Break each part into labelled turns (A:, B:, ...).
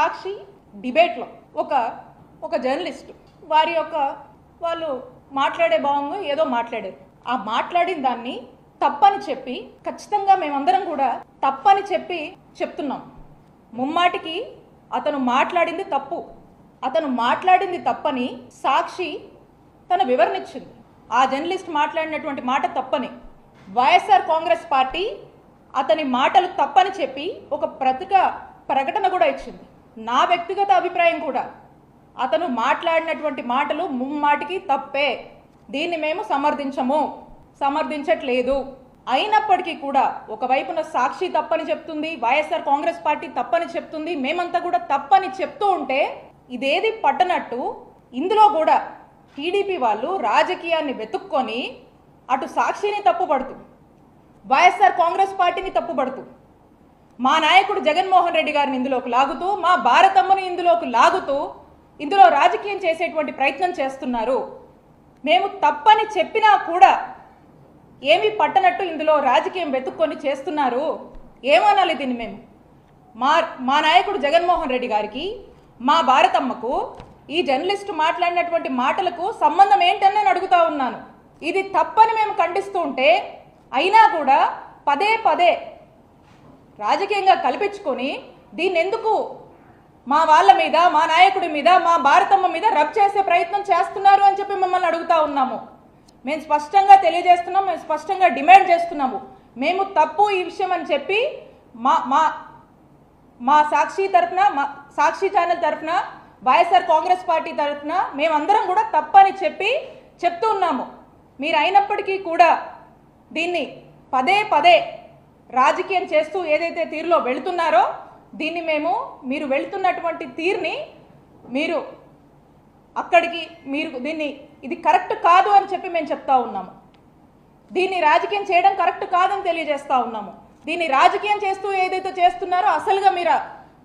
A: సాక్షి డిబేట్లో ఒక జర్నలిస్ట్ వాళ్ళు మాట్లాడే భావంగా ఏదో మాట్లాడారు. ఆ మాట్లాడిన దాన్ని తప్పని చెప్పి ఖచ్చితంగా మేమందరం కూడా తప్పని చెప్తున్నాం. ముమ్మాటికి అతను మాట్లాడింది తప్పని సాక్షి తన వివరణ ఇచ్చింది. ఆ జర్నలిస్ట్ మాట్లాడినటువంటి మాట తప్పని, వైఎస్ఆర్ కాంగ్రెస్ పార్టీ అతని మాటలు తప్పని చెప్పి ఒక ప్రకటన కూడా ఇచ్చింది. నా వ్యక్తిగత అభిప్రాయం కూడా, అతను మాట్లాడినటువంటి మాటలు ముమ్మాటికి తప్పే, దీన్ని మేము సమర్థించట్లేదు. అయినప్పటికీ కూడా ఒకవైపున సాక్షి తప్పని చెప్తుంది, వైఎస్ఆర్ కాంగ్రెస్ పార్టీ తప్పని చెప్తుంది, మేమంతా కూడా తప్పని చెప్తూ ఉంటే ఇదేది పట్టనట్టు ఇందులో కూడా టీడీపీ వాళ్ళు రాజకీయాన్ని వెతుక్కొని అటు సాక్షిని తప్పుపడుతూ, వైఎస్ఆర్ కాంగ్రెస్ పార్టీని తప్పుపడుతూ, మా నాయకుడు జగన్మోహన్ రెడ్డి గారిని ఇందులోకి లాగుతూ, మా భారతమ్మను ఇందులోకి లాగుతూ ఇందులో రాజకీయం చేసేటువంటి ప్రయత్నం చేస్తున్నారు. మేము తప్పని చెప్పినా కూడా ఏమీ పట్టనట్టు ఇందులో రాజకీయం వెతుక్కొని చేస్తున్నారు. ఏమనాలి దీన్ని? మేము మా నాయకుడు జగన్మోహన్ రెడ్డి గారికి, మా భారతమ్మకు ఈ జర్నలిస్ట్ మాట్లాడినటువంటి మాటలకు సంబంధం ఏంటని నేను అడుగుతా ఉన్నాను. ఇది తప్పని మేము ఖండిస్తూ ఉంటే అయినా కూడా పదే పదే రాజకీయంగా కల్పించుకొని దీన్ని ఎందుకు మా వాళ్ళ మీద, మా నాయకుడి మీద, మా భారతమ్మ మీద రబ్ చేసే ప్రయత్నం చేస్తున్నారు అని చెప్పి మిమ్మల్ని అడుగుతా ఉన్నాము. మేము స్పష్టంగా తెలియజేస్తున్నాం, మేము స్పష్టంగా డిమాండ్ చేస్తున్నాము. మేము తప్పు ఈ విషయం అని చెప్పి మా సాక్షి తరఫున, మా సాక్షి ఛానల్ తరఫున, వైఎస్ఆర్ కాంగ్రెస్ పార్టీ తరఫున మేమందరం కూడా తప్పని చెప్తూ ఉన్నాము. మీరు అయినప్పటికీ కూడా దీన్ని పదే పదే రాజకీయం చేస్తూ ఏదైతే తీరులో వెళుతున్నారో దీన్ని మీరు వెళుతున్నటువంటి తీరుని దీన్ని ఇది కరెక్ట్ కాదు అని చెప్పి మేము చెప్తా ఉన్నాము. దీన్ని రాజకీయం చేయడం కరెక్ట్ కాదని తెలియజేస్తా ఉన్నాము. దీన్ని రాజకీయం చేస్తూ ఏదైతే చేస్తున్నారో అసలుగా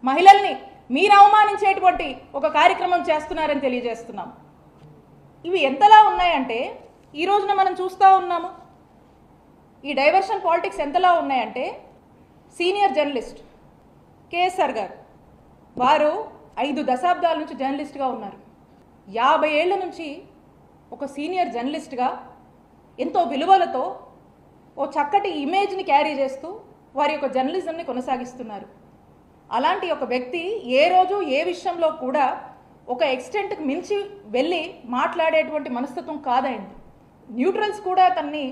A: మహిళల్ని మీరు అవమానించేటువంటి ఒక కార్యక్రమం చేస్తున్నారని తెలియజేస్తున్నాం. ఇవి ఎంతలా ఉన్నాయంటే ఈ రోజున మనం చూస్తూ ఉన్నాము. ఈ డైవర్షన్ పాలిటిక్స్ ఎంతలా ఉన్నాయంటే, సీనియర్ జర్నలిస్ట్ కేఎస్ఆర్ గారు, వారు 5 దశాబ్దాల నుంచి జర్నలిస్ట్గా ఉన్నారు. 50 ఏళ్ల నుంచి ఒక సీనియర్ జర్నలిస్ట్గా ఎంతో విలువలతో ఓ చక్కటి ఇమేజ్ని క్యారీ చేస్తూ వారి యొక్క జర్నలిజంని కొనసాగిస్తున్నారు. అలాంటి ఒక వ్యక్తి ఏ రోజు ఏ విషయంలో కూడా ఒక ఎక్స్టెంట్కి మించి వెళ్ళి మాట్లాడేటువంటి మనస్తత్వం కాదైంది. న్యూట్రల్స్ కూడా తనని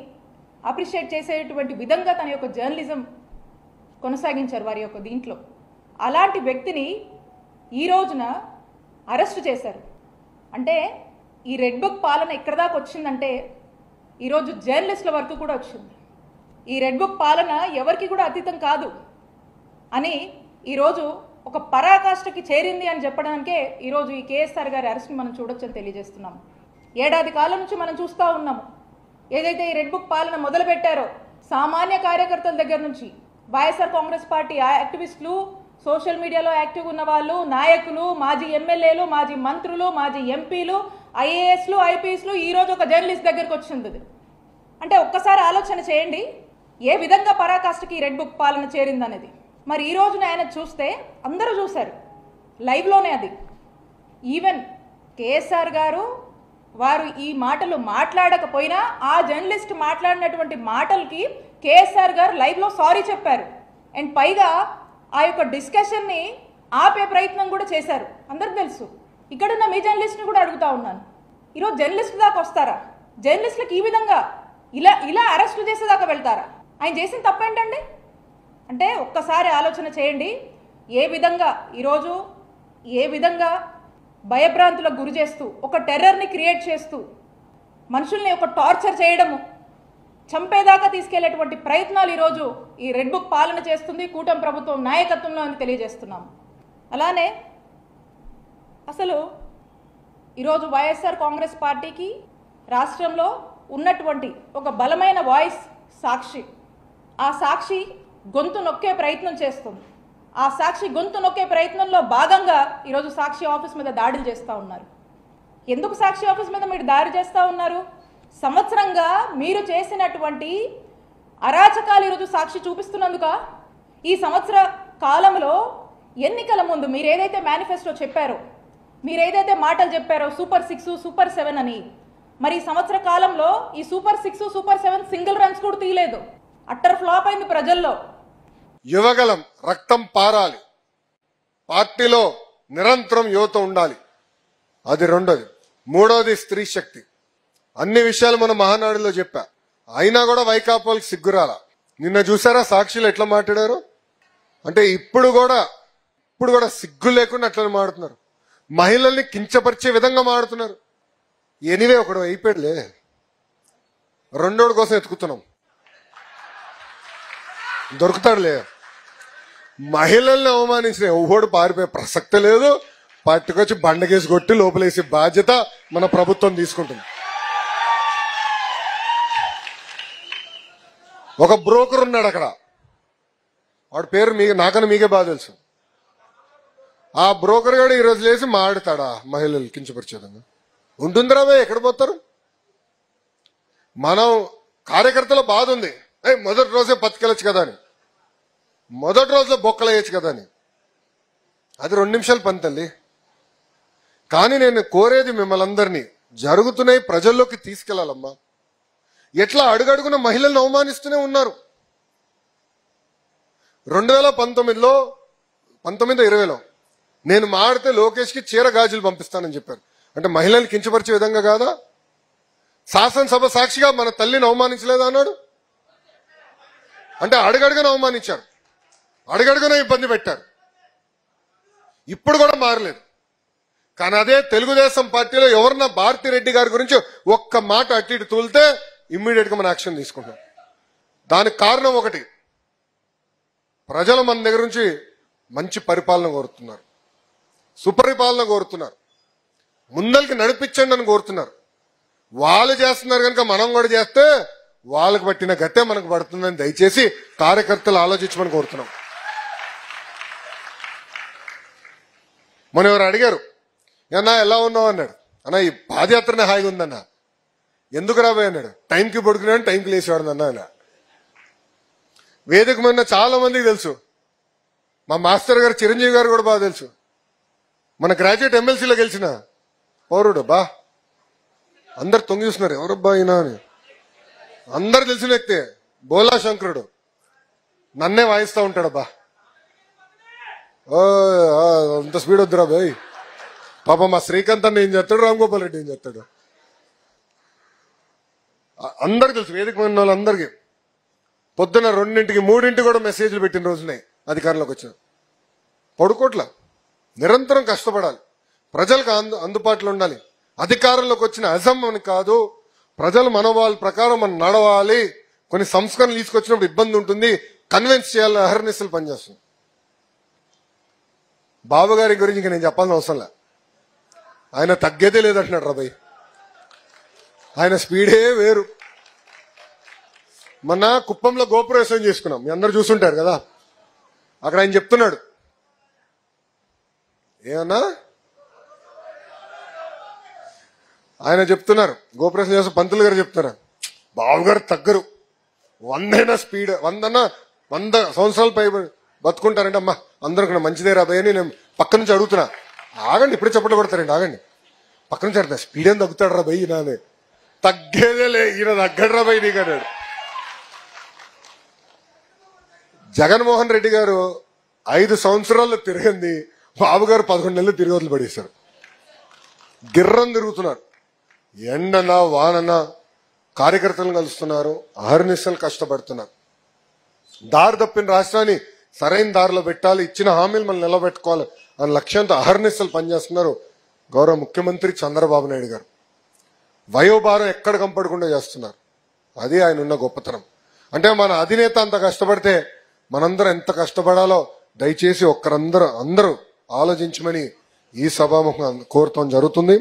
A: అప్రిషియేట్ చేసేటువంటి విధంగా తన యొక్క జర్నలిజం కొనసాగించారు వారి యొక్క దీంట్లో. అలాంటి వ్యక్తిని ఈ రోజున అరెస్ట్ చేశారు. అంటే ఈ రెడ్ బుక్ పాలన ఎక్కడ దాకా వచ్చిందంటే ఈరోజు జర్నలిస్టుల వరకు కూడా వచ్చింది. ఈ రెడ్ బుక్ పాలన ఎవరికి కూడా అతీతం కాదు అని ఈరోజు ఒక పరాకాష్ఠకి చేరింది అని చెప్పడానికే ఈరోజు ఈ కేఎస్ఆర్ గారి అరెస్ట్ని మనం చూడొచ్చని తెలియజేస్తున్నాము. ఏడాది కాలం నుంచి మనం చూస్తూ ఉన్నాము. ఏదైతే ఈ రెడ్ బుక్ పాలన మొదలుపెట్టారో సామాన్య కార్యకర్తల దగ్గర నుంచి వైఎస్ఆర్ కాంగ్రెస్ పార్టీ యాక్టివిస్టులు, సోషల్ మీడియాలో యాక్టివ్ ఉన్న వాళ్ళు, నాయకులు, మాజీ ఎమ్మెల్యేలు, మాజీ మంత్రులు, మాజీ ఎంపీలు, ఐఏఎస్లు, ఐపీఎస్లు ఈరోజు ఒక జర్నలిస్ట్ దగ్గరకు వచ్చింది. అంటే ఒక్కసారి ఆలోచన చేయండి ఏ విధంగా పరాకాష్ఠకి ఈ రెడ్ బుక్ పాలన చేరిందనేది. మరి ఈ రోజున ఆయన చూస్తే అందరూ చూశారు లైవ్లోనే. అది ఈవెన్ కేఎస్ఆర్ గారు వారు ఈ మాటలు మాట్లాడకపోయినా ఆ జర్నలిస్ట్ మాట్లాడినటువంటి మాటలకి కేఎస్ఆర్ గారు లైవ్లో సారీ చెప్పారు. అండ్ పైగా ఆ యొక్క డిస్కషన్ని ఆపే ప్రయత్నం కూడా చేశారు. అందరికి తెలుసు. ఇక్కడున్న మీ జర్నలిస్ట్ని కూడా అడుగుతా ఉన్నాను, ఈరోజు జర్నలిస్ట్ దాకా వస్తారా? జర్నలిస్టులకు ఈ విధంగా ఇలా అరెస్టు చేసేదాకా వెళ్తారా? ఆయన చేసిన తప్పేంటండి? అంటే ఒక్కసారి ఆలోచన చేయండి. ఏ విధంగా భయభ్రాంతులకు గురి చేస్తూ ఒక టెర్రర్ని క్రియేట్ చేస్తూ మనుషుల్ని ఒక టార్చర్ చేయడము, చంపేదాకా తీసుకెళ్లేటువంటి ప్రయత్నాలు ఈరోజు ఈ రెడ్ బుక్ పాలన చేస్తుంది కూటమి ప్రభుత్వం నాయకత్వంలో అని తెలియజేస్తున్నాము. అలానే అసలు ఈరోజు వైఎస్ఆర్ కాంగ్రెస్ పార్టీకి రాష్ట్రంలో ఉన్నటువంటి ఒక బలమైన వాయిస్ సాక్షి. ఆ సాక్షి గొంతు నొక్కే ప్రయత్నం చేస్తుంది. ఆ సాక్షి గొంతు నొక్కే ప్రయత్నంలో భాగంగా ఈరోజు సాక్షి ఆఫీస్ మీద దాడులు చేస్తూ ఉన్నారు. ఎందుకు సాక్షి ఆఫీస్ మీద మీరు దాడి చేస్తూ ఉన్నారు? సంవత్సరంగా మీరు చేసినటువంటి అరాచకాలు ఈరోజు సాక్షి చూపిస్తున్నందుక? ఈ సంవత్సర కాలంలో ఎన్నికల ముందు మీరు ఏదైతే మేనిఫెస్టో చెప్పారో, మీరు ఏదైతే మాటలు చెప్పారో సూపర్ 6 సూపర్ 7 అని, మరి ఈ సంవత్సర కాలంలో ఈ సూపర్ 6 సూపర్ 7 సింగిల్ రన్స్ కూడా తీయలేదు. అట్టర్ ఫ్లాప్ అయింది ప్రజల్లో.
B: యువగలం రక్తం పారాలి, పార్టీలో నిరంతరం యువత ఉండాలి, అది రెండోది. మూడోది స్త్రీ శక్తి. అన్ని విషయాలు మన మహానాడులో చెప్పా, అయినా కూడా వైకాపాలకు సిగ్గురాల. నిన్న చూసారా సాక్షులు ఎట్లా మాట్లాడారు? అంటే ఇప్పుడు కూడా సిగ్గు లేకుండా అట్లా మాడుతున్నారు, మహిళల్ని కించపరిచే విధంగా మాడుతున్నారు. ఎనివే ఒకడు అయిపోయాడులే, రెండోడి కోసం ఎత్తుకుతున్నాం, దొరుకుతాడులే. మహిళల్ని అవమానించిన ఎవడు పారిపోయే ప్రసక్తే లేదు. పట్టుకొచ్చి బండకేసి కొట్టి లోపలేసే బాధ్యత మన ప్రభుత్వం తీసుకుంటుంది. ఒక బ్రోకర్ ఉన్నాడు అక్కడ, వాడి పేరు నాకన్నా మీకే బాగా తెలుసు. ఆ బ్రోకర్ గారు ఈరోజు లేచి మాడుతాడా మహిళలు కించపరిచేదంగా? ఉంటుందిరా భయ్, ఎక్కడ పోతారు? మనం కార్యకర్తల బాధ ఉంది, మొదటి రోజే బతికెళ్ళచ్చు కదా అని, మొదటి రోజులో బొక్కలేయచ్చు కదా అని. అది 2 నిమిషాలు పని తల్లి. కానీ నేను కోరేది మిమ్మల్ని అందరినీ, జరుగుతున్నాయి ప్రజల్లోకి తీసుకెళ్లాలమ్మా. ఎట్లా అడుగడుగున మహిళలను అవమానిస్తూనే ఉన్నారు. 2019లో 2020లో నేను మాడితే లోకేష్కి చీర గాజులు పంపిస్తానని చెప్పారు. అంటే మహిళల్ని కించపరిచే విధంగా కాదా? శాసనసభ సాక్షిగా మన తల్లిని అవమానించలేదా అన్నాడు. అంటే అడుగడుగున అవమానించారు, అడుగడుగున ఇబ్బంది పెట్టారు. ఇప్పుడు కూడా మారలేదు. కానీ అదే తెలుగుదేశం పార్టీలో ఎవరన్నా భారతిరెడ్డి గారి గురించి ఒక్క మాట అట్టి ఇటు తూలితే ఇమ్మీడియట్ గా మన యాక్షన్ తీసుకుంటాం. దానికి కారణం ఒకటి, ప్రజలు మన దగ్గర నుంచి మంచి పరిపాలన కోరుతున్నారు, సుపరిపాలన కోరుతున్నారు, ముందరికి నడిపించండి అని కోరుతున్నారు. వాళ్ళు చేస్తున్నారు కనుక మనం కూడా చేస్తే వాళ్ళకు పట్టిన గతే మనకు పడుతుందని దయచేసి కార్యకర్తలు ఆలోచించమని కోరుతున్నాం. మన ఎవరు అడిగారు, అన్నా ఎలా ఉన్నావు అన్నాడు. అన్నా ఈ పాదయాత్రనే హాయిగా ఉందన్నా. ఎందుకు రాబోయే అన్నాడు. టైంకి పడుకున్నాడు, టైంకి లేచేవాడు అన్నా అన్న. వేదిక మీద చాలా మందికి తెలుసు, మా మాస్టర్ గారు చిరంజీవి గారు కూడా బాగా తెలుసు. మన గ్రాడ్యుయేట్ ఎమ్మెల్సీలో గెలిచిన పౌరుడు బా, అందరు తొంగి చూస్తున్నారు ఎవరబ్బా అయినా అని. అందరు తెలిసిన వ్యక్తే, బోలా శంకరుడు, నన్నే వాయిస్తా ఉంటాడబ్బా. అంత స్పీడ్ వద్దురా బాయ్. పాప మా శ్రీకాంత్ అన్న ఏం చేస్తాడు, రామ్ గోపాల్ రెడ్డి ఏం చేస్తాడు, అందరికి తెలుసు. వేదిక మీద వాళ్ళందరికీ పొద్దున 2ంటికి 3ంటికి కూడా మెసేజ్లు పెట్టిన రోజున్నాయి. అధికారంలోకి వచ్చిన పడుకోట్ల నిరంతరం కష్టపడాలి, ప్రజలకు అందుబాటులో ఉండాలి. అధికారంలోకి వచ్చిన అసమ్మని కాదు, ప్రజలు మనోభావాల ప్రకారం మనం నడవాలి. కొన్ని సంస్కరణలు తీసుకొచ్చినప్పుడు ఇబ్బంది ఉంటుంది, కన్విన్స్ చేయాలని అహర్నిశలు పనిచేస్తుంది. బాబు గారి గురించి ఇంకా నేను చెప్పాల్సిన అవసరంలే, ఆయన తగ్గేదే లేదంటున్నాడు రాబాయ్. ఆయన స్పీడే వేరు. మొన్న కుప్పంలో గోపురేశం చేసుకున్నాం, మీ అందరు చూసుంటారు కదా. అక్కడ ఆయన చెప్తున్నాడు ఏమన్నా, ఆయన చెప్తున్నారు గోపురేశం చేసిన పంతులు గారు చెప్తున్నారు, బాబు గారు తగ్గరు, 100 స్పీడ్, 100 సంవత్సరాలు పై బతుకుంటారంటే. అమ్మా అందరూ మంచిదే రాబాయ్ అని నేను పక్క నుంచి అడుగుతున్నా. ఆగండి, ఇప్పుడే చప్పట్లు కొడతారండి, ఆగండి. పక్క నుంచి అడుగుతా, స్పీడ్ ఏం తగ్గుతాడు రా బయ్ నానే. తగ్గేదేలే, ఈయన తగ్గడు రా బయ్ నీకు అన్నాడు. జగన్మోహన్ రెడ్డి గారు 5 సంవత్సరాల్లో తిరిగింది, బాబు గారు 11 నెలలు తిరిగి వదిలి పడేశారు. గిర్రం తిరుగుతున్నారు, ఎండనా వాననా కార్యకర్తలను కలుస్తున్నారు, అహర్నిశలు కష్టపడుతున్నారు. దారి తప్పిన రాష్ట్రాన్ని సరైన దారిలో పెట్టాలి, ఇచ్చిన హామీలు మనం నిలబెట్టుకోవాలి అనే లక్ష్యంతో అహర్నిశలు పనిచేస్తున్నారు గౌరవ ముఖ్యమంత్రి చంద్రబాబు నాయుడు గారు. వయోభారం ఎక్కడ కంపడకుండా చేస్తున్నారు, అది ఆయన ఉన్న గొప్పతనం. అంటే మన అధినేత అంత కష్టపడితే మనందరం ఎంత కష్టపడాలో దయచేసి అందరూ ఆలోచించమని ఈ సభాముఖంగా కోరటం జరుగుతుంది.